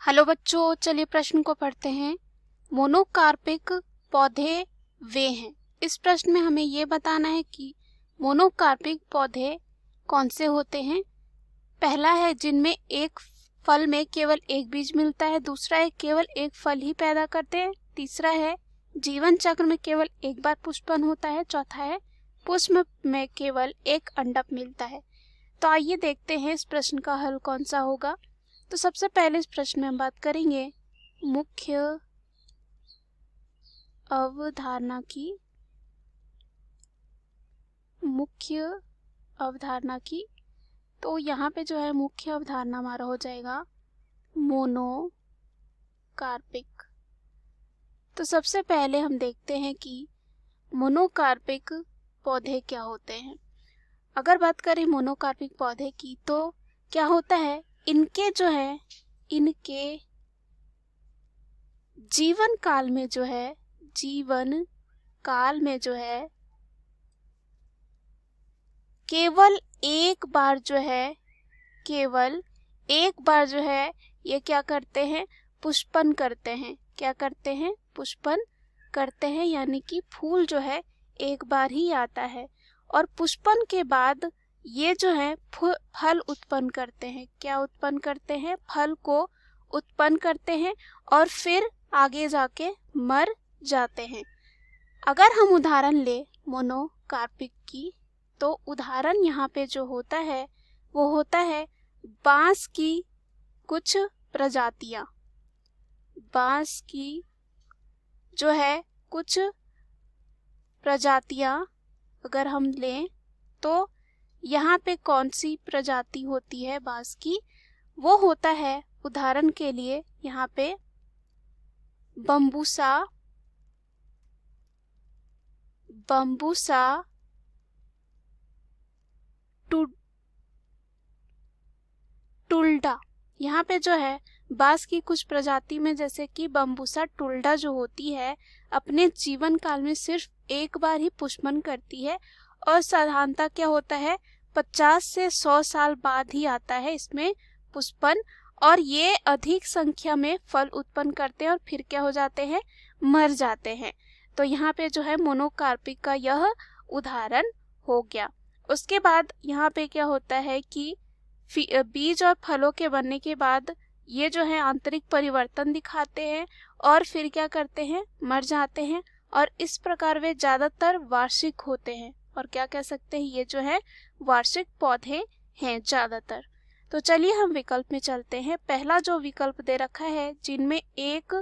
Hello बच्चों, चलिए प्रश्न को पढ़ते हैं। मोनोकार्पिक पौधे वे हैं। इस प्रश्न में हमें ये बताना है कि मोनोकार्पिक पौधे कौन से होते हैं। पहला है जिनमें एक फल में केवल एक बीज मिलता है, दूसरा है केवल एक फल ही पैदा करते हैं, तीसरा है जीवन चक्र में केवल एक बार पुष्पन होता है, चौथा है पुष्प में केवल एक अंडक मिलता है। तो आइए देखते हैं इस प्रश्न का हल कौन सा होगा। तो सबसे पहले इस प्रश्न में हम बात करेंगे मुख्य अवधारणा की। तो यहाँ पे जो है मुख्य अवधारणा हमारा हो जाएगा मोनोकार्पिक। तो सबसे पहले हम देखते हैं कि मोनोकार्पिक पौधे क्या होते हैं। अगर बात करें मोनोकार्पिक पौधे की तो क्या होता है, इनके जीवन काल में केवल एक बार ये क्या करते हैं, पुष्पन करते हैं। क्या करते हैं? पुष्पन करते हैं, यानी कि फूल जो है एक बार ही आता है और पुष्पन के बाद ये जो है फल उत्पन्न करते हैं। क्या उत्पन्न करते हैं? फल को उत्पन्न करते हैं और फिर आगे जाके मर जाते हैं। अगर हम उदाहरण ले मोनोकार्पिक की, तो उदाहरण यहाँ पे जो होता है वो होता है बांस की कुछ प्रजातियां। बांस की जो है कुछ प्रजातियां अगर हम लें तो यहाँ पे कौन सी प्रजाति होती है बांस की? वो होता है उदाहरण के लिए यहाँ पे बम्बूसा टुल्डा। यहाँ पे जो है बांस की कुछ प्रजाति में जैसे कि बम्बूसा टुल्डा जो होती है अपने जीवन काल में सिर्फ एक बार ही पुष्पन करती है और साधारणतः क्या होता है 50 से 100 साल बाद ही आता है इसमें पुष्पन, और ये अधिक संख्या में फल उत्पन्न करते हैं और फिर क्या हो जाते हैं, मर जाते हैं। तो यहाँ पे जो है मोनोकार्पिक का यह उदाहरण हो गया। उसके बाद यहाँ पे क्या होता है कि बीज और फलों के बनने के बाद ये जो है आंतरिक परिवर्तन दिखाते हैं और फिर क्या करते हैं, मर जाते हैं। और इस प्रकार वे ज्यादातर वार्षिक होते हैं और क्या कह सकते हैं, ये जो है वार्षिक पौधे हैं ज्यादातर। तो चलिए हम विकल्प में चलते हैं। पहला जो विकल्प दे रखा है जिनमें एक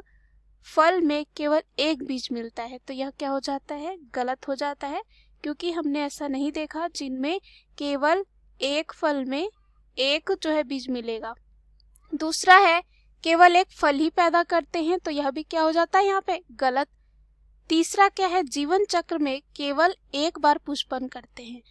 फल में केवल एक बीज मिलता है, तो यह क्या हो जाता है, गलत हो जाता है, क्योंकि हमने ऐसा नहीं देखा जिनमें केवल एक फल में एक जो है बीज मिलेगा। दूसरा है केवल एक फल ही पैदा करते हैं, तो यह भी क्या हो जाता है यहाँ पे, गलत। तीसरा क्या है, जीवन चक्र में केवल एक बार पुष्पन करते हैं।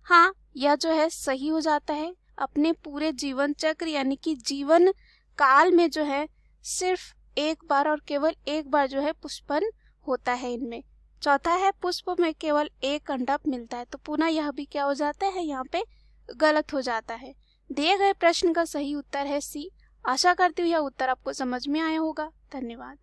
हाँ, यह जो है सही हो जाता है। अपने पूरे जीवन चक्र यानी कि जीवन काल में जो है सिर्फ एक बार और केवल एक बार जो है पुष्पन होता है इनमें। चौथा है पुष्प में केवल एक अंडक मिलता है, तो पुनः यह भी क्या हो जाता है, यहाँ पे गलत हो जाता है। दिए गए प्रश्न का सही उत्तर है सी। आशा करती हूँ यह उत्तर आपको समझ में आया होगा। धन्यवाद।